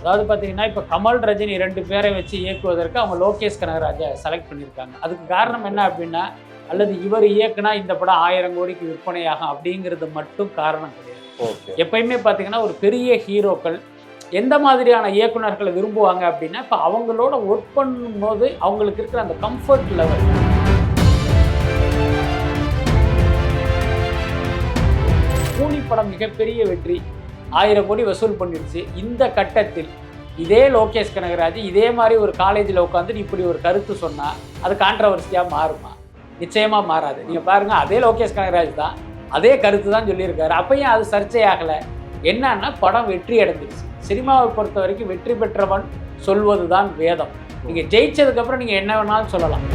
அதாவது பார்த்தீங்கன்னா, இப்போ கமல், ரஜினி 2 பேரை வச்சு இயக்குவதற்கு அவங்க லோகேஷ் கனகராஜை செலக்ட் பண்ணியிருக்காங்க. அதுக்கு காரணம் என்ன அப்படின்னா, அல்லது இவர் இயக்குனா இந்த படம் 1000 கோடிக்கு விற்பனையாகும் அப்படிங்கிறது மட்டும் காரணம் கிடையாது. எப்பயுமே பார்த்தீங்கன்னா, ஒரு பெரிய ஹீரோக்கள் எந்த மாதிரியான இயக்குனர்களை விரும்புவாங்க அப்படின்னா, இப்போ அவங்களோட ஒர்க் பண்ணும்போது அவங்களுக்கு இருக்கிற அந்த கம்ஃபர்ட் லெவல். கூலி படம் மிகப்பெரிய வெற்றி, 1000 கோடி வசூல் பண்ணிடுச்சு. இந்த கட்டத்தில் இதே லோகேஷ் கனகராஜ் இதே மாதிரி ஒரு காலேஜில் உட்காந்து இப்படி ஒரு கருத்து சொன்னால் அது கான்ட்ரவர்சியாக மாறுமா? நிச்சயமாக மாறாது. நீங்கள் பாருங்கள், அதே லோகேஷ் கனகராஜ் தான் அதே கருத்து தான் சொல்லியிருக்காரு. அப்பயும் அது சர்ச்சையாகலை. என்னன்னா, படம் வெற்றி அடைஞ்சிருச்சு. சினிமாவை பொறுத்த வரைக்கும் வெற்றி பெற்றவன் சொல்வது தான் வேதம். நீங்கள் ஜெயிச்சதுக்கப்புறம் நீங்கள் என்ன வேணாலும் சொல்லலாம்.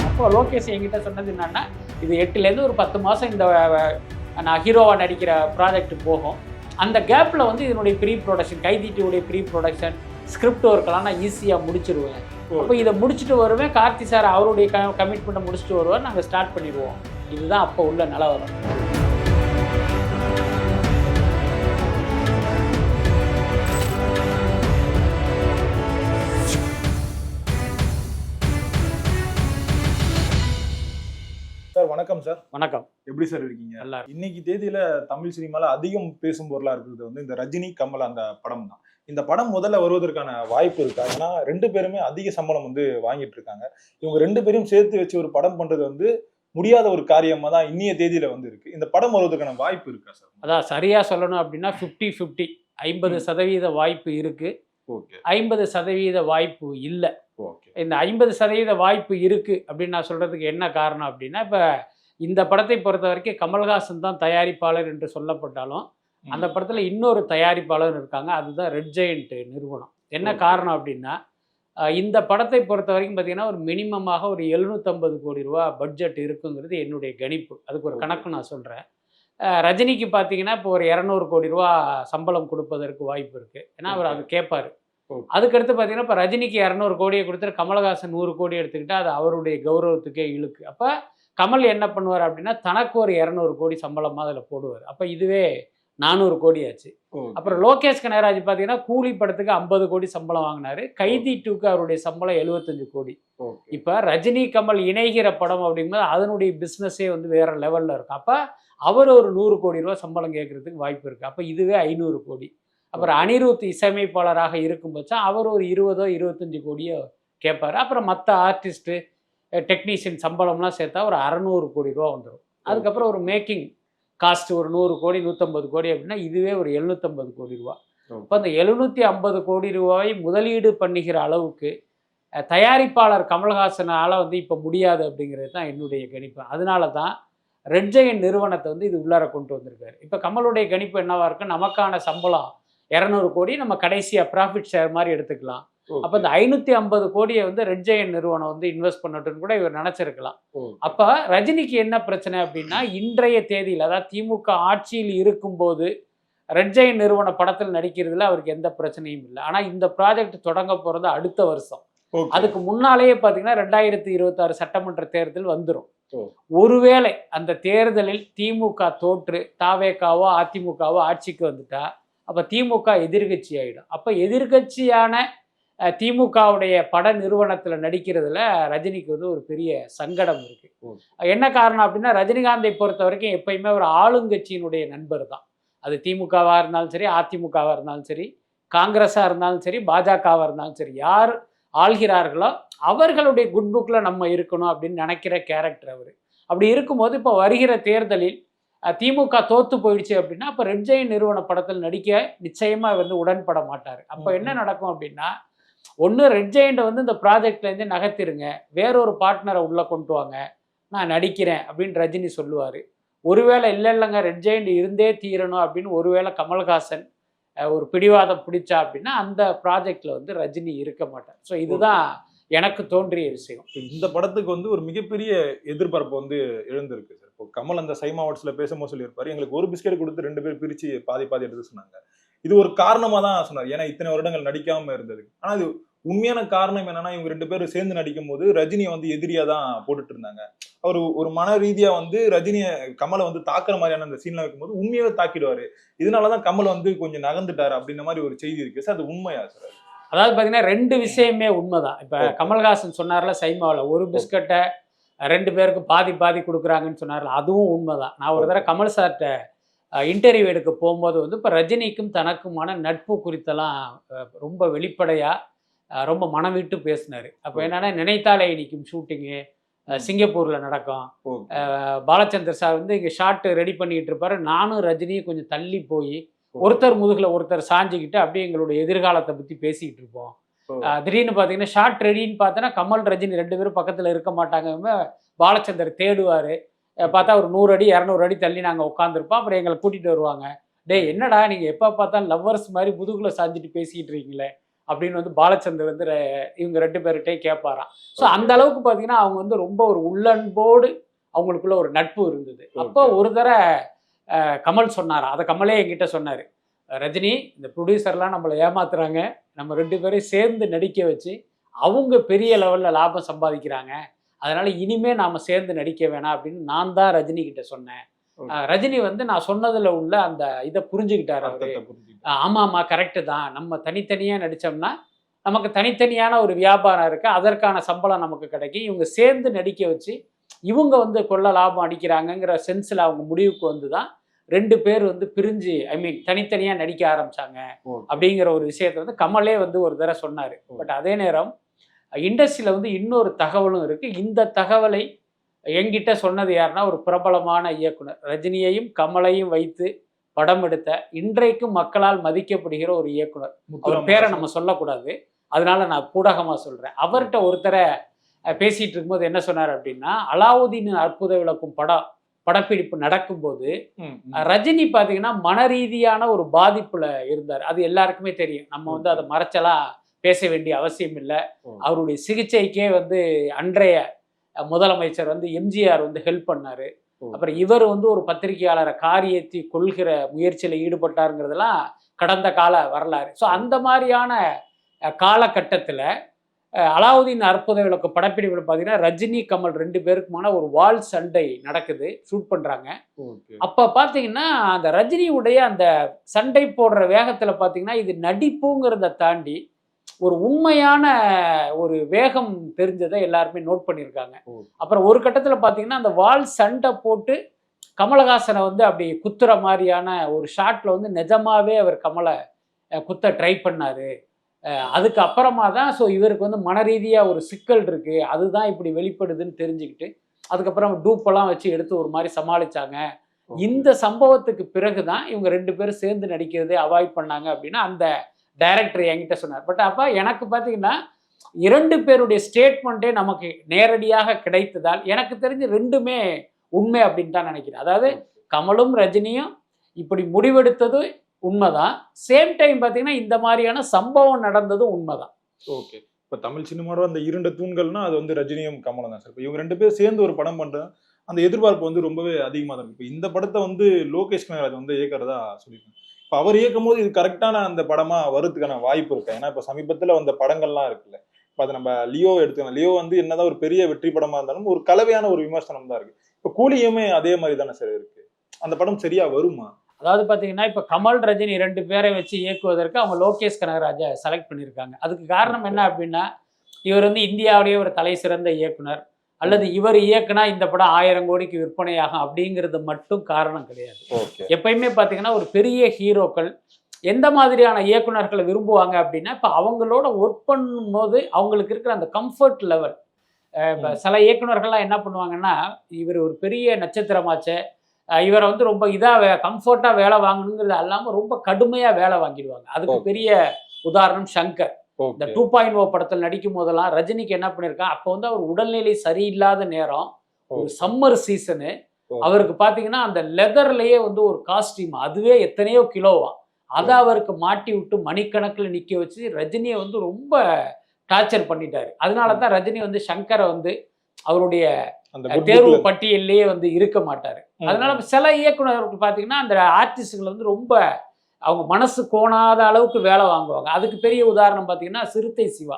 அப்போ லோகேஷ் என்கிட்ட சொன்னது என்னன்னா, இது 8லேருந்து ஒரு 10 மாதம் இந்த நான் ஹீரோவாக நடிக்கிற ப்ராஜெக்ட் போகும். அந்த கேப்பில் வந்து இதனுடைய ப்ரீ ப்ரொடக்ஷன், கைதிட்டியுடைய ப்ரீ ப்ரொடக்ஷன், ஸ்கிரிப்ட் ஒர்க்கெல்லாம் நான் ஈஸியாக முடிச்சிருவேன். அப்போ இதை முடிச்சுட்டு வருவேன். கார்த்தி சார் அவருடைய கமிட்மெண்ட்டை முடிச்சுட்டு வருவார். நாங்கள் ஸ்டார்ட் பண்ணிடுவோம். இதுதான் அப்போ உள்ள நிலவரம். சார் வணக்கம் சார். வணக்கம். எப்படி சார் இருக்கீங்க? நல்லா. இன்னைக்கு தேதியில தமிழ் சினிமால அதிகம் பேசும் பொருளா இருக்கிறது வந்து இந்த ரஜினி கமல் அந்த படம் தான். இந்த படம் முதல்ல வருவதற்கான வாய்ப்பு இருக்கா? ஏன்னா 2 பேருமே அதிக சம்பளம் வந்து வாங்கிட்டு இருக்காங்க. இவங்க 2 பேரையும் சேர்த்து வச்சு ஒரு படம் பண்றது வந்து முடியாத ஒரு காரியமா தான் இன்னைய தேதியில வந்து இருக்கு. இந்த படம் வருவதற்கான வாய்ப்பு இருக்கா சார்? அதான் சரியா சொல்லணும் அப்படின்னா 50-50, 50% வாய்ப்பு இருக்கு. 50% வாய்ப்பு இல்லை. இந்த 50% வாய்ப்பு இருக்கு அப்படின்னு நான் சொல்றதுக்கு என்ன காரணம் அப்படின்னா, இப்போ இந்த படத்தை பொறுத்த வரைக்கும் கமல்ஹாசன் தான் தயாரிப்பாளர் என்று சொல்லப்பட்டாலும், அந்த படத்தில் இன்னொரு தயாரிப்பாளர் இருக்காங்க. அதுதான் ரெட் ஜெயண்ட் நிறுவனம். என்ன காரணம் அப்படின்னா, இந்த படத்தை பொறுத்த வரைக்கும் பார்த்தீங்கன்னா, ஒரு மினிமமாக ஒரு 750 கோடி ரூபா பட்ஜெட் இருக்குங்கிறது என்னுடைய கணிப்பு. அதுக்கு ஒரு கணக்கு நான் சொல்கிறேன். ரஜினிக்கு பார்த்தீங்கன்னா, இப்போ ஒரு 200 கோடி ரூபா சம்பளம் கொடுப்பதற்கு வாய்ப்பு இருக்குது. ஏன்னா அவர் அது கேட்பார். அதுக்கடுத்து பார்த்தீங்கன்னா, இப்போ ரஜினிக்கு 200 கோடியை கொடுத்துட்டு கமலஹாசன் 100 கோடி எடுத்துக்கிட்டால் அது அவருடைய கௌரவத்துக்கே இழுக்கு. அப்போ கமல் என்ன பண்ணுவார் அப்படின்னா, தனக்கு ஒரு 200 கோடி சம்பளமாக அதில் போடுவார். அப்போ இதுவே 400 கோடி ஆச்சு. அப்புறம் லோகேஷ் கனகராஜ் பார்த்தீங்கன்னா, கூலி படத்துக்கு 50 கோடி சம்பளம் வாங்கினாரு. கைதி 2க்கு அவருடைய சம்பளம் 75 கோடி. இப்போ ரஜினி கமல் இணைகிற படம் அப்படிங்கும்போது அதனுடைய பிஸ்னஸே வந்து வேற லெவலில் இருக்கும். அப்போ அவர் ஒரு 100 கோடி ரூபா சம்பளம் கேட்கறதுக்கு வாய்ப்பு இருக்குது. அப்போ இதுவே 500 கோடி. அப்புறம் அனிருத் இசையமைப்பாளராக இருக்கும் பட்சம் அவர் ஒரு 20-25 கோடியோ கேட்பார். அப்புறம் மற்ற ஆர்டிஸ்ட்டு, டெக்னீஷியன் சம்பளம்லாம் சேர்த்தா ஒரு 600 கோடி ரூபா வந்துடும். அதுக்கப்புறம் ஒரு மேக்கிங் காஸ்ட் ஒரு 100 கோடி 150 கோடி அப்படின்னா இதுவே ஒரு 750 கோடி ரூபா. இப்போ அந்த 750 கோடி ரூபாயை முதலீடு பண்ணுகிற அளவுக்கு தயாரிப்பாளர் கமல்ஹாசனால் வந்து இப்போ முடியாது அப்படிங்கிறது தான் என்னுடைய கணிப்பு. அதனால தான் ரெட் ஜெயண்ட் நிறுவனத்தை வந்து இது உள்ளார கொண்டு வந்திருக்காரு. இப்போ கமலுடைய கணிப்பு என்னவா இருக்கு, நமக்கான சம்பளம் 200 கோடி, நம்ம கடைசியாக ப்ராஃபிட் ஷேர் மாதிரி எடுத்துக்கலாம். அப்போ இந்த 550 கோடியை வந்து ரெட் ஜெயண்ட் நிறுவனம் வந்து இன்வெஸ்ட் பண்ணட்டுன்னு கூட இவர் நினச்சிருக்கலாம். அப்போ ரஜினிக்கு என்ன பிரச்சனை அப்படின்னா, இன்றைய தேதியில் அதாவது திமுக ஆட்சியில் இருக்கும்போது ரெட் ஜெயண்ட் நிறுவன படத்தில் நடிக்கிறதுல அவருக்கு எந்த பிரச்சனையும் இல்லை. ஆனால் இந்த ப்ராஜெக்ட் தொடங்க போகிறது அடுத்த வருஷம். அதுக்கு முன்னாலேயே பார்த்தீங்கன்னா 2026 சட்டமன்ற தேர்தல் வந்துடும். ஒருவேளை அந்த தேர்தலில் திமுக தோற்று தாவேகாவோ அதிமுகவோ ஆட்சிக்கு வந்துட்டா அப்போ திமுக எதிர்கட்சி ஆகிடும். அப்போ எதிர்கட்சியான திமுகவுடைய பட நிறுவனத்தில் நடிக்கிறதுல ரஜினிக்கு வந்து ஒரு பெரிய சங்கடம் இருக்குது. என்ன காரணம் அப்படின்னா, ரஜினிகாந்தை பொறுத்த வரைக்கும் எப்பயுமே ஒரு ஆளுங்கட்சியினுடைய நண்பர் தான். அது திமுகவாக இருந்தாலும் சரி, அதிமுகவாக இருந்தாலும் சரி, காங்கிரஸாக இருந்தாலும் சரி, பாஜகவாக இருந்தாலும் சரி, யார் ஆள்கிறார்களோ அவர்களுடைய குட் புக்கில் நம்ம இருக்கணும் அப்படின்னு நினைக்கிற கேரக்டர் அவர். அப்படி இருக்கும்போது இப்போ வருகிற தேர்தலில் திமுக தோற்று போயிடுச்சு அப்படின்னா அப்போ ரெட் ஜெயண்ட் நிறுவன படத்தில் நடிக்க நிச்சயமாக வந்து உடன்பட மாட்டார். அப்போ என்ன நடக்கும் அப்படின்னா, ஒன்று ரெட் ஜெயண்ட்டை வந்து இந்த ப்ராஜெக்ட்லேருந்து நகர்த்திருங்க, வேறொரு பார்ட்னரை உள்ளே கொண்டு வாங்க, நான் நடிக்கிறேன் அப்படின்னு ரஜினி சொல்லுவார். ஒருவேளை இல்லைங்க ரெட் ஜெயண்ட் இருந்தே தீரணும் அப்படின்னு ஒருவேளை கமல்ஹாசன் ஒரு பிடிவாதம் பிடிச்சா அப்படின்னா அந்த ப்ராஜெக்டில் வந்து ரஜினி இருக்க மாட்டார். ஸோ இதுதான் எனக்கு தோன்றிய விஷயம். இந்த படத்துக்கு வந்து ஒரு மிகப்பெரிய எதிர்பார்ப்பு வந்து எழுந்திருக்கு சார். இப்போ கமல் அந்த சைமா வாட்ஸ்ல பேசும்போது சொல்லியிருப்பாரு, எங்களுக்கு ஒரு பிஸ்கெட் கொடுத்து 2 பேர் பிரிச்சு பாதி பாதி எடுத்து சொன்னாங்க. இது ஒரு காரணமா தான் சொன்னார். ஏன்னா இத்தனை வருடங்கள் நடிக்காம இருந்தது. ஆனா இது உண்மையான காரணம் என்னன்னா இவங்க 2 பேரும் சேர்ந்து நடிக்கும் போது ரஜினியை வந்து எதிரியா தான் போட்டுட்டு இருந்தாங்க. அவர் ஒரு மன ரீதியா வந்து கமலை வந்து தாக்குற மாதிரியான அந்த சீன்ல வைக்கும்போது உண்மையாவே தாக்கிடுவாரு. இதனாலதான் கமல் வந்து கொஞ்சம் நகர்ந்துட்டாரு அப்படின்ற மாதிரி ஒரு செய்தி இருக்கு சார். அது உண்மையா சார்? அதாவது பார்த்தீங்கன்னா 2 விஷயமே உண்மைதான். இப்போ கமல்ஹாசன் சொன்னார்ல சைமாவில் ஒரு பிஸ்கட்டை 2 பேருக்கு பாதி பாதி கொடுக்குறாங்கன்னு சொன்னார்ல, அதுவும் உண்மைதான். நான் ஒரு தடவை கமல் சார்கிட்ட இன்டர்வியூ எடுக்க போகும்போது வந்து இப்போ ரஜினிக்கும் தனக்குமான நட்பு குறித்தெல்லாம் ரொம்ப வெளிப்படையாக ரொம்ப மனம் விட்டு பேசினார். அப்போ என்னன்னா நினைத்தாலே இனிக்கும் ஷூட்டிங்கு சிங்கப்பூரில் நடக்கும். பாலச்சந்தர் சார் வந்து இங்கே ஷார்ட் ரெடி பண்ணிக்கிட்டு இருப்பாரு. நானும் ரஜினியும் கொஞ்சம் தள்ளி போய் ஒருத்தர் முதுகில் ஒருத்தர் சாஞ்சிக்கிட்டு அப்படியே எங்களுடைய எதிர்காலத்தை பற்றி பேசிக்கிட்டு இருப்போம். திடீர்னு பார்த்தீங்கன்னா ஷார்ட் ரெடின்னு பார்த்தோன்னா கமல் ரஜினி 2 பேரும் பக்கத்தில் இருக்க மாட்டாங்க. பாலச்சந்தர் தேடுவார். பார்த்தா ஒரு 100 அடி 200 அடி தள்ளி நாங்கள் உட்காந்துருப்போம். அப்புறம் எங்களை கூட்டிகிட்டு வருவாங்க. டேய் என்னடா நீங்கள் எப்போ பார்த்தாலும் லவ்வர்ஸ் மாதிரி முதுகில் சாஞ்சிட்டு பேசிக்கிட்டு இருக்கீங்களே அப்படின்னு வந்து பாலச்சந்தர் வந்து இவங்க 2 பேர்கிட்டே கேட்பாராம். ஸோ அந்த அளவுக்கு பார்த்தீங்கன்னா அவங்க வந்து ரொம்ப ஒரு உள்ளன்போடு அவங்களுக்குள்ள ஒரு நட்பு இருந்தது. அப்போ ஒரு தடவை கமல் சொன்னார், அதை கமலே என்கிட்ட சொன்னார், ரஜினி இந்த ப்ரொடியூசர்லாம் நம்மளை ஏமாத்துறாங்க, நம்ம 2 பேரையும் சேர்ந்து நடிக்க வச்சு அவங்க பெரிய லெவலில் லாபம் சம்பாதிக்கிறாங்க, அதனால இனிமே நாம சேர்ந்து நடிக்க வேணாம் அப்படின்னு நான் தான் ரஜினி கிட்ட சொன்னேன். ரஜினி வந்து நான் சொன்னதுல உள்ள அந்த இதை புரிஞ்சுக்கிட்டாரு. அவரு ஆமாமா கரெக்டு தான், நம்ம தனித்தனியா நடிச்சோம்னா நமக்கு தனித்தனியான ஒரு வியாபாரம் இருக்கு, அதற்கான சம்பளம் நமக்கு கிடைக்கும், இவங்க சேர்ந்து நடிக்க வச்சு இவங்க வந்து கொள்ள லாபம் அடிக்கிறாங்கங்கிற சென்ஸில் அவங்க முடிவுக்கு வந்து தான் 2 பேர் வந்து பிரிஞ்சு தனித்தனியாக நடிக்க ஆரம்பிச்சாங்க அப்படிங்கிற ஒரு விஷயத்தை வந்து கமலே வந்து ஒரு தடவை சொன்னார். பட் அதே நேரம் இண்டஸ்ட்ரியில் வந்து இன்னொரு தகவலும் இருக்குது. இந்த தகவலை என்கிட்ட சொன்னது யாருன்னா ஒரு பிரபலமான இயக்குனர், ரஜினியையும் கமலையும் வைத்து படம் எடுத்த இன்றைக்கும் மக்களால் மதிக்கப்படுகிற ஒரு இயக்குனர். அவர் பேரை நம்ம சொல்லக்கூடாது, அதனால நான் பூடகமாக சொல்கிறேன். அவர்கிட்ட ஒருத்தரை பேசிகிட்டு இருக்கும்போது என்ன சொன்னார் அப்படின்னா, அலாவுதீன் அற்புத விளக்கும் படப்பிடிப்பு நடக்கும்போது ரஜினி பார்த்தீங்கன்னா மன ரீதியான ஒரு பாதிப்புல இருந்தார். அது எல்லாருக்குமே தெரியும். நம்ம வந்து அதை மறைச்சலாம் பேச வேண்டிய அவசியம் இல்லை. அவருடைய சிகிச்சைக்கே வந்து அன்றைய முதலமைச்சர் வந்து எம்ஜிஆர் வந்து ஹெல்ப் பண்ணாரு. அப்புறம் இவர் வந்து ஒரு பத்திரிகையாளரை காரியேற்றி கொள்கிற முயற்சியில் ஈடுபட்டாருங்கிறதெல்லாம் கடந்த கால வரலாறு. ஸோ அந்த மாதிரியான காலகட்டத்தில் அலாவுதீன் அற்புத விளக்கு படப்பிடிப்பில் பார்த்தீங்கன்னா ரஜினி கமல் 2 பேருக்குமான ஒரு வால் சண்டை நடக்குது, ஷூட் பண்ணுறாங்க. அப்போ பார்த்தீங்கன்னா அந்த ரஜினியுடைய அந்த சண்டை போடுற வேகத்தில் பார்த்தீங்கன்னா இது நடிப்புங்கிறத தாண்டி ஒரு உண்மையான ஒரு வேகம் தெரிஞ்சதை எல்லாருமே நோட் பண்ணியிருக்காங்க. அப்புறம் ஒரு கட்டத்தில் பார்த்தீங்கன்னா அந்த வால் சண்டை போட்டு கமலஹாசனை வந்து அப்படி குத்துற மாதிரியான ஒரு ஷாட்டில் வந்து நிஜமாவே அவர் கமலை குத்த ட்ரை பண்ணார். அதுக்கு அப்புறமா தான் ஸோ இவருக்கு வந்து மன ரீதியாக ஒரு சிக்கல் இருக்குது, அதுதான் இப்படி வெளிப்படுதுன்னு தெரிஞ்சுக்கிட்டு அதுக்கப்புறம் டூப்பெல்லாம் வச்சு எடுத்து ஒரு மாதிரி சமாளித்தாங்க. இந்த சம்பவத்துக்கு பிறகு தான் இவங்க 2 பேரும் சேர்ந்து நடிக்கிறதே அவாய்ட் பண்ணாங்க அப்படின்னு அந்த டைரக்டர் என்கிட்ட சொன்னார். பட் அப்போ எனக்கு பார்த்தீங்கன்னா 2 பேருடைய ஸ்டேட்மெண்ட்டே நமக்கு நேரடியாக கிடைத்ததால் எனக்கு தெரிஞ்சு 2மே உண்மை அப்படின்னு தான் நினைக்கிறேன். அதாவது கமலும் ரஜினியும் இப்படி முடிவெடுத்தது உண்மைதான், சேம் டைம் பார்த்தீங்கன்னா இந்த மாதிரியான சம்பவம் நடந்ததும் உண்மைதான். ஓகே, இப்போ தமிழ் சினிமாவோட அந்த 2 தூண்கள்னா அது வந்து ரஜினியும் கமலும் தான் சார். இப்போ இவங்க 2 பேரும் சேர்ந்து ஒரு படம் பண்ணுறது அந்த எதிர்பார்ப்பு வந்து ரொம்பவே அதிகமாக தான் இருக்கு. இப்போ இந்த படத்தை வந்து லோகேஷ் கனகராஜ் வந்து இயக்கிறதா சொல்லியிருக்காங்க. இப்போ அவர் இயக்கும் போது இது கரெக்டான அந்த படமா வரதுக்கான வாய்ப்பு இருக்கு. ஏன்னா இப்போ சமீபத்தில் வந்த படங்கள்லாம் இருக்குல்ல, இப்போ அதை நம்ம லியோ எடுத்துக்கலாம். லியோ வந்து என்னதான் ஒரு பெரிய வெற்றி படமா இருந்தாலும் ஒரு கலவையான ஒரு விமர்சனம் தான் இருக்கு. இப்போ கூலியுமே அதே மாதிரி தானே சார் இருக்கு. அந்த படம் சரியா வருமா? அதாவது பார்த்தீங்கன்னா இப்போ கமல் ரஜினி 2 பேரை வச்சு இயக்குவதற்கு அவங்க லோகேஷ் கனகராஜை செலக்ட் பண்ணியிருக்காங்க. அதுக்கு காரணம் என்ன அப்படின்னா, இவர் வந்து இந்தியாவிலேயே ஒரு தலை சிறந்த இயக்குனர், அல்லது இவர் இயக்குனா இந்த படம் 1000 கோடிக்கு விற்பனையாகும் அப்படிங்கிறது மட்டும் காரணம் கிடையாது. எப்பயுமே பார்த்தீங்கன்னா ஒரு பெரிய ஹீரோக்கள் எந்த மாதிரியான இயக்குனர்களை விரும்புவாங்க அப்படின்னா, இப்போ அவங்களோட ஒர்க் பண்ணும்போது அவங்களுக்கு இருக்கிற அந்த கம்ஃபர்ட் லெவல். சில இயக்குனர்கள்லாம் என்ன பண்ணுவாங்கன்னா, இவர் ஒரு பெரிய நட்சத்திரமாச்சே, இவரை வந்து ரொம்ப இதாக கம்ஃபர்ட்டாக வேலை வாங்கணுங்கிறது அல்லாமல் ரொம்ப கடுமையாக வேலை வாங்கிடுவாங்க. அதுக்கு பெரிய உதாரணம் சங்கர். இந்த 2.0 படத்தில் நடிக்கும் போதெல்லாம் ரஜினிக்கு என்ன பண்ணியிருக்கான், அப்போ வந்து அவர் உடல்நிலை சரியில்லாத நேரம், ஒரு சம்மர் சீசனு, அவருக்கு பார்த்தீங்கன்னா அந்த லெதர்லேயே வந்து ஒரு காஸ்டியூம், அதுவே எத்தனையோ கிலோவா, அதை அவருக்கு மாட்டி விட்டு மணிக்கணக்கில் நிற்க வச்சு ரஜினியை வந்து ரொம்ப டார்ச்சர் பண்ணிட்டாரு. அதனால தான் ரஜினி வந்து சங்கரை வந்து அவருடைய தேர்வு பட்டியல்லையே வந்து இருக்க மாட்டாரு. அதனால சில இயக்குனர்கள் பார்த்தீங்கன்னா அந்த ஆர்டிஸ்டுகள் வந்து ரொம்ப அவங்க மனசு கோணாத அளவுக்கு வேலை வாங்குவாங்க. அதுக்கு பெரிய உதாரணம் பார்த்தீங்கன்னா சிறுத்தை சிவா.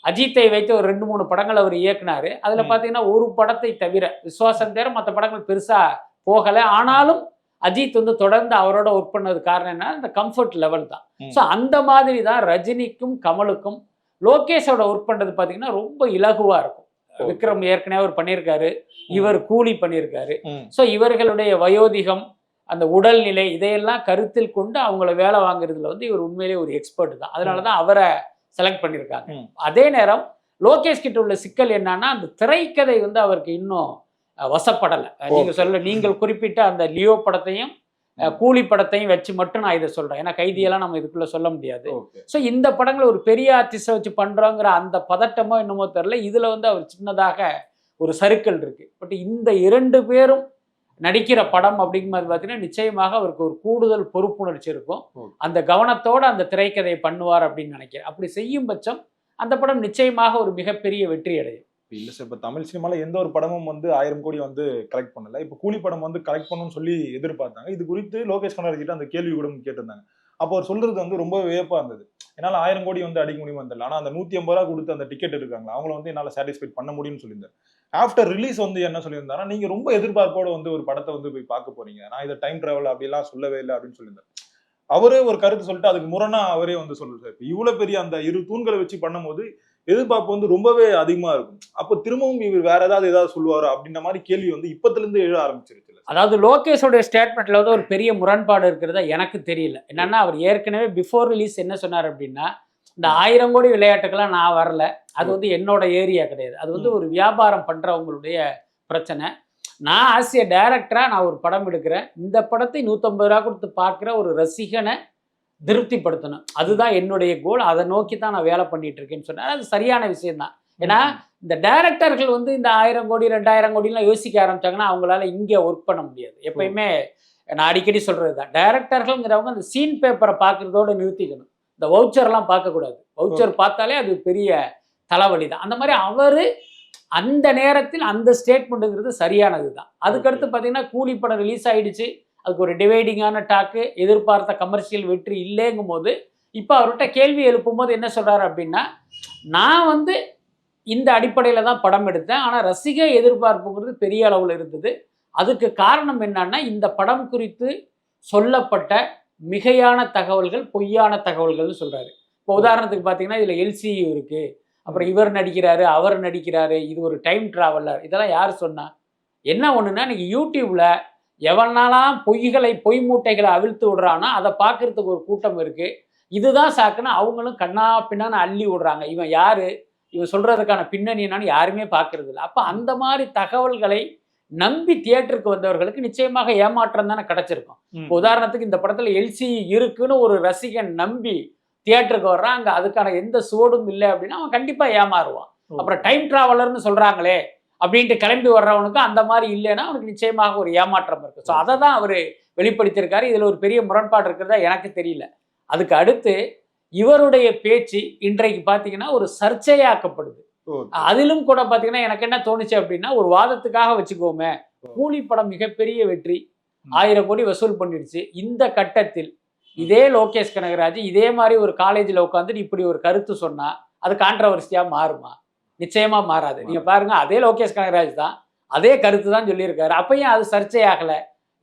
அஜித்தை வைத்து ஒரு 2-3 படங்கள் அவர் இயக்குனாரு. அதுல பாத்தீங்கன்னா ஒரு படத்தை தவிர விஸ்வாசம் தவிர மற்ற படங்கள் பெருசா போகல. ஆனாலும் அஜித் வந்து தொடர்ந்து அவரோட ஒர்க் பண்ணது காரணம் என்ன, அந்த கம்ஃபர்ட் லெவல் தான். ஸோ அந்த மாதிரி தான் ரஜினிக்கும் கமலுக்கும் லோகேஷோட ஒர்க் பண்றது பாத்தீங்கன்னா ரொம்ப இலகுவா இருக்கும். விக்ரம் ஏற்கனவே அவர் பண்ணியிருக்காரு, இவர் கூலி பண்ணியிருக்காரு. ஸோ இவர்களுடைய வயோதிகம், அந்த உடல்நிலை, இதையெல்லாம் கருத்தில் கொண்டு அவங்கள வேலை வாங்குறதுல வந்து இவர் உண்மையிலேயே ஒரு எக்ஸ்பர்ட் தான். அதனாலதான் அவரை செலக்ட் பண்ணியிருக்காங்க. அதே நேரம் லோகேஷ் கிட்ட உள்ள சிக்கல் என்னன்னா, அந்த திரைக்கதை வந்து அவருக்கு இன்னும் வசப்படலை. நீங்கள் குறிப்பிட்ட அந்த லியோ படத்தையும் கூலி படத்தையும் வச்சு மட்டும் நான் இதை சொல்றேன். ஏன்னா கைதியெல்லாம் நம்ம இதுக்குள்ள சொல்ல முடியாது. ஸோ இந்த படங்களை ஒரு பெரிய ஆர்டிஸ்டை வச்சு பண்றோங்கிற அந்த பதட்டமோ என்னமோ தெரியல, இதுல வந்து அவர் சின்னதாக ஒரு சர்க்கிள் இருக்கு. பட் இந்த 2 பேரும் நடிக்கிற படம் அப்படிங்கும்போது பார்த்தீங்கன்னா நிச்சயமாக அவருக்கு ஒரு கூடுதல் பொறுப்புணர்ச்சி இருக்கும். அந்த கவனத்தோடு அந்த திரைக்கதையை பண்ணுவார் அப்படின்னு நினைக்கிறேன். அப்படி செய்யும் பட்சம் அந்த படம் நிச்சயமாக ஒரு மிகப்பெரிய வெற்றி அடையும். இல்ல சார், இப்ப தமிழ் சினிமால எந்த ஒரு படமும் வந்து 1000 கோடி வந்து கலெக்ட் பண்ணல. இப்ப கூலி படம் வந்து கலெக்ட் பண்ணணும்னு சொல்லி எதிர்பார்த்தாங்க. இது குறித்து லோகேஷ் கனகராஜ் கிட்ட அந்த கேள்வி கூட கேட்டிருந்தாங்க. அப்போ அவர் சொல்றது வந்து ரொம்ப வியப்பா இருந்தது. என்னால 1000 கோடி வந்து அடிக்க முடியுமா தெரியல, ஆனா அந்த 150 ரூபா கொடுத்து அந்த டிக்கெட் இருக்காங்களா அவங்கள வந்து என்னால சாட்டிஸ்ஃபைட் பண்ண முடியும்னு சொல்லியிருந்தார். ஆஃப்டர் ரிலீஸ் வந்து என்ன சொல்லியிருந்தாருன்னா, நீங்க ரொம்ப எதிர்பார்ப்போட வந்து ஒரு படத்தை வந்து போய் பார்க்க போறீங்க, நான் இதை டைம் டிராவல் அப்படிலாம் சொல்லவே இல்லை அப்படின்னு சொல்லியிருந்தார். அவரே ஒரு கருத்து சொல்லிட்டு அதுக்கு முரணா அவரே வந்து சொல்றாரு. இவ்வளவு பெரிய அந்த 2 தூண்களை வச்சு பண்ணும்போது எதிர்பார்ப்பு வந்து ரொம்பவே அதிகமா இருக்கும். அப்போ திரும்பவும் இவர் வேற ஏதாவது சொல்லுவாரோ அப்படின்ற மாதிரி கேள்வி வந்து இப்பத்துல இருந்து எழ ஆரம்பிச்சிருச்சு. அதாவது லோகேஷோட ஸ்டேட்மெண்ட்ல வந்து ஒரு பெரிய முரண்பாடு இருக்கிறதா எனக்கு தெரியல. என்னன்னா, அவர் ஏற்கனவே பிஃபோர் ரிலீஸ் என்ன சொன்னார் அப்படின்னா, இந்த 1000 கோடி விளையாட்டுக்கெல்லாம் நான் வரல, அது வந்து என்னோட ஏரியா கிடையாது, அது வந்து ஒரு வியாபாரம் பண்றவங்களுடைய பிரச்சனை. நான் ஆஸ் ஏ டைரக்டரா நான் ஒரு படம் எடுக்கிறேன், இந்த படத்தை 150 ரூபா கொடுத்து பார்க்குற ஒரு ரசிகனை திருப்திப்படுத்தணும், அதுதான் என்னுடைய கோல், அதை நோக்கி தான் நான் வேலை பண்ணிட்டு இருக்கேன்னு சொன்னார். அது சரியான விஷயம் தான். ஏன்னா இந்த டைரக்டர்கள் வந்து இந்த 1000 கோடி 2000 கோடிலாம் யோசிக்க ஆரம்பிச்சாங்கன்னா அவங்களால இங்கே ஒர்க் பண்ண முடியாது. எப்பயுமே நான் அடிக்கடி சொல்றது தான், டைரக்டர்கள்ங்கிறவங்க அந்த சீன் பேப்பரை பார்க்கறதோட நிறுத்திக்கணும், இந்த வவுச்சர்லாம் பார்க்கக்கூடாது. வவுச்சர் பார்த்தாலே அது பெரிய தலைவலி தான். அந்த மாதிரி அவர் அந்த நேரத்தில் அந்த ஸ்டேட்மெண்ட்டுங்கிறது சரியானது தான். அதுக்கடுத்து பார்த்தீங்கன்னா கூலி படம் ரிலீஸ் ஆகிடுச்சு, அதுக்கு ஒரு டிவைடிங்கான டாக்கு, எதிர்பார்த்த கமர்ஷியல் வெற்றி இல்லைங்கும் போது இப்போ அவர்கிட்ட கேள்வி எழுப்பும்போது என்ன சொல்கிறாரு அப்படின்னா, நான் வந்து இந்த அடிப்படையில் தான் படம் எடுத்தேன், ஆனால் ரசிக எதிர்பார்ப்புங்கிறது பெரிய அளவில் இருந்தது. அதுக்கு காரணம் என்னன்னா, இந்த படம் குறித்து சொல்லப்பட்ட மிகையான தகவல்கள், பொய்யான தகவல்கள்னு சொல்கிறாரு. இப்போ உதாரணத்துக்கு பார்த்தீங்கன்னா இதில் எல்சியு இருக்குது, அப்புறம் இவர் நடிக்கிறாரு, அவர் நடிக்கிறாரு, இது ஒரு டைம் ட்ராவலர், இதெல்லாம் யார் சொன்னா? என்ன ஒன்றுனா, இன்னைக்கு யூடியூப்பில் எவனாலாம் பொய் மூட்டைகளை அவிழ்த்து விடுறானோ அதை பார்க்கறதுக்கு ஒரு கூட்டம் இருக்குது. இதுதான் சாக்குன்னா அவங்களும் கண்ணா பின்னான்னு அள்ளி விடுறாங்க. இவன் யாரு, இவன் சொல்றதுக்கான பின்னணி என்னன்னு யாருமே பார்க்கறது இல்லை. அப்போ அந்த மாதிரி தகவல்களை நம்பி தியேட்டருக்கு வந்தவர்களுக்கு நிச்சயமாக ஏமாற்றம் தானே கிடைச்சிருக்கும். இப்போ உதாரணத்துக்கு இந்த படத்துல எல்சி இருக்குன்னு ஒரு ரசிகன் நம்பி தியேட்டருக்கு வர்றான், அங்கே அதுக்கான எந்த சோடும் இல்லை அப்படின்னா அவன் கண்டிப்பா ஏமாறுவான். அப்புறம் டைம் டிராவலர்னு சொல்றாங்களே அப்படின்ட்டு கிளம்பி வர்றவனுக்கு அந்த மாதிரி இல்லைன்னா அவனுக்கு நிச்சயமாக ஒரு ஏமாற்றம் இருக்கு. ஸோ அதை தான் அவர் வெளிப்படுத்தியிருக்காரு. இதில் ஒரு பெரிய முரண்பாடு இருக்கிறதா எனக்கு தெரியல. அதுக்கு அடுத்து இவருடைய பேச்சு இன்றைக்கு பார்த்தீங்கன்னா ஒரு சர்ச்சையாக்கப்படுது. அதிலும் கூட பார்த்தீங்கன்னா எனக்கு என்ன தோணுச்சு அப்படின்னா, ஒரு வாதத்துக்காக வச்சுக்கோமே, கூலி படம் மிகப்பெரிய வெற்றி, 1000 கோடி வசூல் பண்ணிடுச்சு. இந்த கட்டத்தில் இதே லோகேஷ் கனகராஜ் இதே மாதிரி ஒரு காலேஜில் உட்காந்துட்டு இப்படி ஒரு கருத்து சொன்னா அது கான்ட்ரவர்சியா மாறுமா? நிச்சயமா மாறாது. நீங்க பாருங்க, அதே லோகேஷ் கனகராஜ் தான் அதே கருத்து தான் சொல்லியிருக்காரு. அப்பயும் அது சர்ச்சையாகல.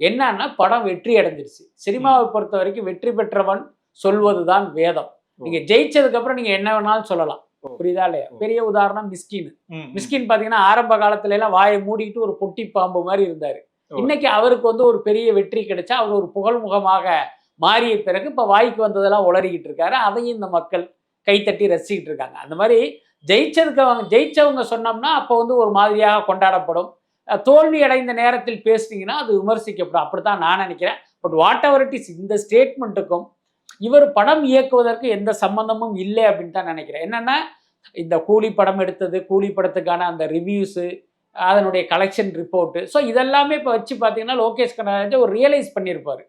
என்னன்னா படம் வெற்றி அடைஞ்சிருச்சு. சினிமாவை பொறுத்த வரைக்கும் வெற்றி பெற்றவன் சொல்வதுதான் வேதம். நீங்க ஜெயிச்சதுக்கு அப்புறம் நீங்க என்ன வேணாலும் சொல்லலாம், புரியுதா இல்லையா? பெரிய உதாரணம் மிஸ்கின் பாத்தீங்கன்னா ஆரம்ப காலத்துல எல்லாம் வாயை மூடிக்கிட்டு ஒரு பொட்டி பாம்பு மாதிரி இருந்தாரு. இன்னைக்கு அவருக்கு வந்து ஒரு பெரிய வெற்றி கிடைச்சா அவர் ஒரு புகழ்முகமாக மாறிய பிறகு இப்ப வாய்க்கு வந்ததெல்லாம் உளறிக்கிட்டு இருக்காரு. அதையும் இந்த மக்கள் கைத்தட்டி ரசிக்கிட்டு இருக்காங்க. அந்த மாதிரி ஜெயிச்சவங்க சொன்னோம்னா அப்போ வந்து ஒரு மாதிரியாக கொண்டாடப்படும். தோல்வி அடைந்த நேரத்தில் பேசுனீங்கன்னா அது விமர்சிக்கப்படும். அப்படித்தான் நான் நினைக்கிறேன். But what ever it is, இந்த ஸ்டேட்மெண்ட்டுக்கும் இவர் படம் இயக்குவதற்கு எந்த சம்பந்தமும் இல்லை அப்படின்னு தான் நினைக்கிறேன். என்னன்னா, இந்த கூலி படம் எடுத்தது, கூலி படத்துக்கான அந்த ரிவ்யூஸு, அதனுடைய கலெக்ஷன் ரிப்போர்ட்டு, ஸோ இதெல்லாமே இப்போ வச்சு பார்த்தீங்கன்னா லோகேஷ் கனகராஜ் ஒரு ரியலைஸ் பண்ணியிருப்பாரு,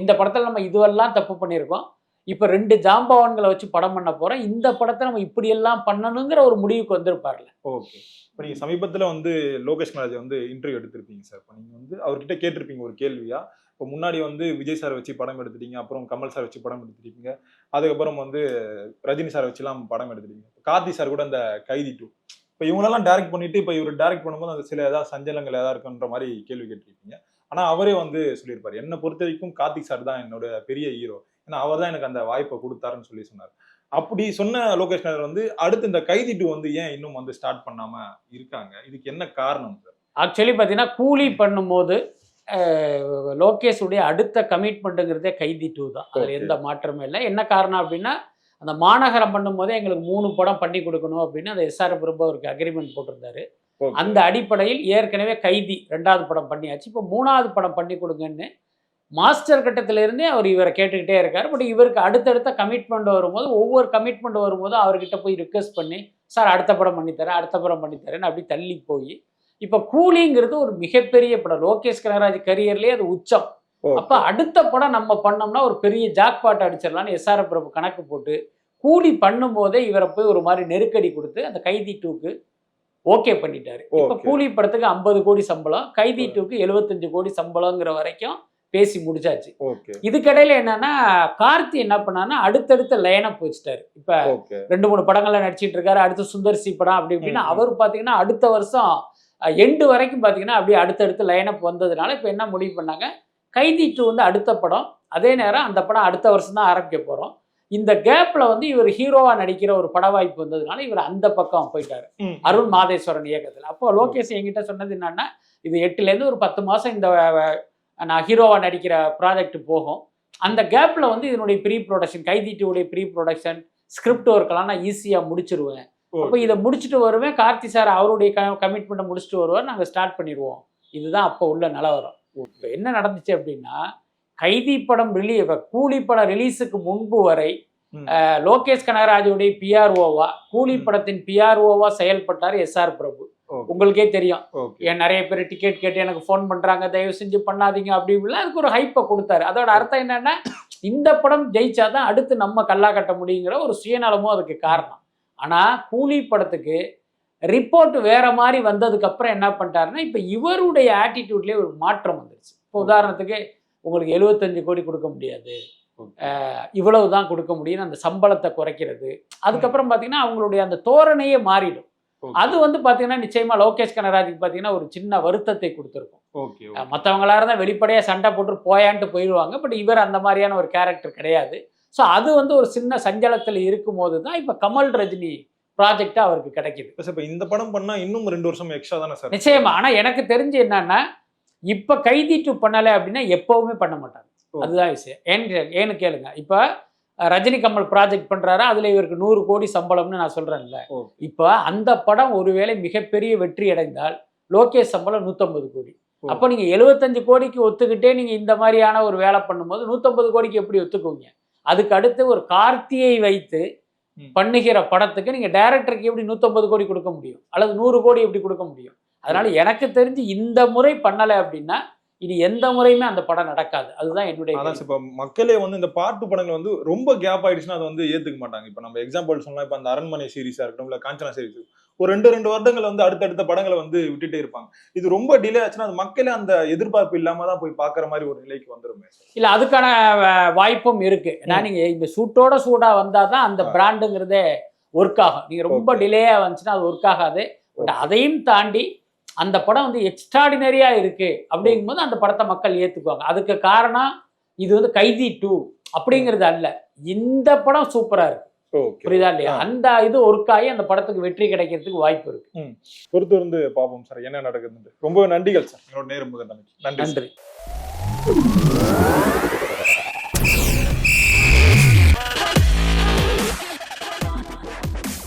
இந்த படத்தில் நம்ம இதுவெல்லாம் தப்பு பண்ணியிருக்கோம், இப்போ 2 ஜாம்பவான்களை வச்சு படம் பண்ண போகிறோம், இந்த படத்தை நம்ம இப்படியெல்லாம் பண்ணணுங்கிற ஒரு முடிவுக்கு வந்திருப்பார்ல. ஓகே. இப்போ நீங்கள் சமீபத்தில் வந்து லோகேஷ் கனகராஜ் வந்து இன்டர்வியூ எடுத்திருப்பீங்க சார். இப்போ நீங்கள் வந்து அவர்கிட்ட கேட்டிருப்பீங்க ஒரு கேள்வியா, இப்போ முன்னாடி வந்து விஜய் சார் வச்சு படம் எடுத்துட்டீங்க, அப்புறம் கமல் சார் வச்சு படம் எடுத்துட்டீங்க, அதுக்கப்புறம் வந்து ரஜினி சார் வச்சுலாம் படம் எடுத்துட்டீங்க. கார்த்தி சார் கூட அந்த கைதி 2 இப்போ இவங்களெல்லாம் டைரக்ட் பண்ணிட்டு இப்போ இவர் டைரக்ட் பண்ணும்போது அந்த சில ஏதாவது சஞ்சலங்கள் ஏதாவது இருக்குன்ற மாதிரி கேள்வி கேட்டிருக்கீங்க. ஆனா அவரே வந்து சொல்லியிருப்பாரு, என்னை பொறுத்த வரைக்கும் கார்த்திக் சார் தான் என்னோட பெரிய ஹீரோ, ஏன்னா அவர் தான் எனக்கு அந்த வாய்ப்பை கொடுத்தாருன்னு சொல்லி சொன்னார். அப்படி சொன்ன லோகேஷ் நாயர் வந்து அடுத்து இந்த கைதி 2 வந்து ஏன் இன்னும் வந்து ஸ்டார்ட் பண்ணாம இருக்காங்க, இதுக்கு என்ன காரணம் சார்? ஆக்சுவலி பார்த்தீங்கன்னா கூலி பண்ணும்போது லோகேஷுடைய அடுத்த கமிட்மெண்ட்டுங்கிறதே கைதி 2 தான். அதில் எந்த மாற்றமும் இல்லை. என்ன காரணம் அப்படின்னா, அந்த மாநகரம் பண்ணும்போதே எங்களுக்கு 3 படம் பண்ணி கொடுக்கணும் அப்படின்னு அந்த எஸ்ஆர் பிரபு அவருக்கு அக்ரிமெண்ட் போட்டிருந்தாரு. அந்த அடிப்படையில் ஏற்கனவே கைதி 2வது படம் பண்ணியாச்சு. இப்போ 3வது படம் பண்ணி கொடுங்கன்னு மாஸ்டர் கட்டத்திலிருந்தே அவர் இவரை கேட்டுக்கிட்டே இருக்காரு. பட் இவருக்கு அடுத்தடுத்த கமிட்மெண்ட் வரும்போது, ஒவ்வொரு கமிட்மெண்ட் வரும்போது அவர்கிட்ட போய் ரிக்வெஸ்ட் பண்ணி, சார் அடுத்த படம் பண்ணித்தரேன், அடுத்த படம் பண்ணித்தரேன்னு அப்படி தள்ளி போய் இப்போ கூலிங்கிறது ஒரு மிகப்பெரிய படம். லோகேஷ் கனகராஜ் கரியர்லேயே அது உச்சம். அப்போ அடுத்த படம் நம்ம பண்ணோம்னா ஒரு பெரிய ஜாக்பாட் அடிச்சிடலான்னு எஸ்ஆர் பிரபு கணக்கு போட்டு கூலி பண்ணும்போதே இவரை போய் ஒரு மாதிரி நெருக்கடி கொடுத்து அந்த கைதி 2க்கு ஓகே பண்ணிட்டாரு. இப்போ கூலி படத்துக்கு 50 கோடி சம்பளம், கைதி 2க்கு 75 கோடி சம்பளங்கிற வரைக்கும் பேசி முடிச்சாச்சு. இதுக்கடையில என்னன்னா கார்த்தி என்ன பண்ணான்னா அடுத்தடுத்த லைனப் வச்சுட்டாரு. இப்ப 2-3 படங்கள்ல நடிச்சிட்டு இருக்காரு. அடுத்து சுந்தர் சி படம் அப்படி இப்படின்னா அவர் பாத்தீங்கன்னா அடுத்த வருஷம் எண்டு வரைக்கும் பாத்தீங்கன்னா அப்படியே அடுத்தடுத்து லைனப் வந்ததுனால இப்ப என்ன முடிவு பண்ணாங்க, கைதி 2 வந்து அடுத்த படம், அதே நேரம் அந்த படம் அடுத்த வருஷம் தான் ஆரம்பிக்க போறோம். இந்த கேப்ல வந்து இவர் ஹீரோவா நடிக்கிற ஒரு பட வாய்ப்பு வந்ததுனால இவர் அந்த பக்கம் போயிட்டாரு, அருண் மாதேஸ்வரன் இயக்கத்தில். அப்போ லோகேஷ் என்கிட்ட சொன்னது என்னன்னா, இது 8லேருந்து ஒரு 10 மாசம் இந்த நான் ஹீரோவா நடிக்கிற ப்ராஜெக்ட் போகும். அந்த கேப்ல வந்து இதனுடைய ப்ரீ ப்ரொடக்ஷன், கைதி 2 ப்ரீ ப்ரொடக்ஷன், ஸ்கிரிப்ட் ஒர்க்கெல்லாம் நான் ஈஸியா முடிச்சிருவேன். அப்போ இதை முடிச்சுட்டு வருவேன், கார்த்தி சார் அவருடைய கமிட்மெண்ட்டை முடிச்சுட்டு வருவார், நாங்கள் ஸ்டார்ட் பண்ணிடுவோம். இதுதான் அப்போ உள்ள நிலவரம். இப்போ என்ன நடந்துச்சு அப்படின்னா, கைதி படம் கூலி படம் ரிலீஸுக்கு முன்பு வரை லோகேஷ் கனகராஜுடைய பிஆர்ஓவா, கூலி படத்தின் பிஆர்ஓவா செயல்பட்டார் எஸ்ஆர் பிரபு. உங்களுக்கே தெரியும், ஏன் நிறைய பேர் டிக்கெட் கேட்டு எனக்கு ஃபோன் பண்றாங்க, தயவு செஞ்சு பண்ணாதீங்க அப்படி இப்படிலாம் அதுக்கு ஒரு ஹைப்பை கொடுத்தாரு. அதோட அர்த்தம் என்னன்னா, இந்த படம் ஜெயிச்சாதான் அடுத்து நம்ம கல்லா கட்ட முடியுங்கிற ஒரு சுயநலமும் அதுக்கு காரணம். ஆனா கூலி படத்துக்கு ரிப்போர்ட் வேற மாதிரி வந்ததுக்கு அப்புறம் என்ன பண்ணிட்டாருன்னா, இப்ப இவருடைய ஆட்டிடியூட்லயே ஒரு மாற்றம் வந்துருச்சு. இப்போ உதாரணத்துக்கு உங்களுக்கு 75 கோடி கொடுக்க முடியாது, இவ்வளவுதான் கொடுக்க முடியும், அந்த சம்பளத்தை குறைக்கிறது. அதுக்கப்புறம் பாத்தீங்கன்னா அவங்களுடைய அந்த தோரணையே மாறிடும். அது வந்து பாத்தீங்கன்னா நிச்சயமா லோகேஷ் கனகராஜுக்கு பாத்தீங்கன்னா ஒரு சின்ன வருத்தத்தை கொடுத்துருக்கும். மற்றவங்களா இருந்தா வெளிப்படையா சண்டை போட்டு போயான்ட்டு போயிடுவாங்க. பட் இவர் அந்த மாதிரியான ஒரு கேரக்டர் கிடையாது. ஸோ அது வந்து ஒரு சின்ன சஞ்சலத்தில் இருக்கும் போது தான் இப்போ கமல் ரஜினி ப்ராஜெக்டா அவருக்கு கிடைக்குது. இப்போ இந்த படம் பண்ணா இன்னும் 2 வருஷம் எக்ஸ்ட்ரா தானே சார்? நிச்சயமா. ஆனா எனக்கு தெரிஞ்சு என்னன்னா, இப்ப கைதி 2 பண்ணலை அப்படின்னா எப்பவுமே பண்ண மாட்டாங்க. அதுதான் விஷயம். ஏன்னு கேளுங்க, இப்ப ரஜினி கமல் ப்ராஜெக்ட் பண்றாரு, அதுல இவருக்கு 100 கோடி சம்பளம்னு நான் சொல்றேன்ல. இப்ப அந்த படம் ஒருவேளை மிகப்பெரிய வெற்றி அடைந்தால் லோகேஷ் சம்பளம் 150 கோடி. அப்ப நீங்க 75 கோடிக்கு ஒத்துக்கிட்டே நீங்க இந்த மாதிரியான ஒரு வேலை பண்ணும்போது 150 கோடிக்கு எப்படி ஒத்துக்குவீங்க? அதுக்கு அடுத்து ஒரு கார்த்தியை வைத்து பண்ணுகிற படத்துக்கு நீங்க டைரக்டருக்கு எப்படி 150 கோடி கொடுக்க முடியும், அல்லது 100 கோடி எப்படி கொடுக்க முடியும்? அதனால எனக்கு தெரிஞ்சு இந்த முறை பண்ணலை அப்படின்னா இனி எந்த முறையுமே அந்த படம் நடக்காது. அதுதான் என்னுடைய. இப்ப மக்களே வந்து இந்த பார்ட் 2 படங்கள் வந்து ரொம்ப கேப் ஆயிடுச்சுன்னா அதை வந்து ஏத்துக்க மாட்டாங்க. இப்ப நம்ம எக்ஸாம்பிள் சொன்னா, இப்ப அந்த அரண்மனை சீரிஸா இருக்கட்டும், இல்ல காஞ்சனா சீரிஸ், ஒரு 2 வருடங்கள் வந்து அடுத்தடுத்த படங்களை வந்து விட்டுட்டே இருப்பாங்க. இது ரொம்ப டிலே ஆச்சுன்னா அது மக்களே அந்த எதிர்பார்ப்பு இல்லாம தான் போய் பாக்குற மாதிரி ஒரு நிலைக்கு வந்துருமே. இல்ல அதுக்கான வாய்ப்பும் இருக்கு. ஏன்னா நீங்க இந்த சூட்டோட சூடா வந்தாதான் அந்த பிராண்டுங்கிறதே ஒர்க் ஆகும். நீங்க ரொம்ப டிலேயா வந்துச்சுன்னா அது ஒர்க் ஆகாது. அதையும் தாண்டி அந்த படம் வந்து எக்ஸ்ட்ராடினரியா இருக்கு அப்படிங்கும்போது அந்த படத்தை மக்கள் ஏத்துக்குவாங்க. அதுக்கு காரணம் இது வந்து கைதி 2 அப்படிங்கிறது அல்ல, இந்த படம் சூப்பரா இருக்கு. புரியுதா இல்லையா? அந்த இது ஒர்க் ஆகி அந்த படத்துக்கு வெற்றி கிடைக்கிறதுக்கு வாய்ப்பு இருக்கு. பொறுத்து இருந்து பாப்போம் சார் என்ன நடக்குதுன்னு. ரொம்ப நன்றிகள் சார், என்னோட நேரம். நன்றி.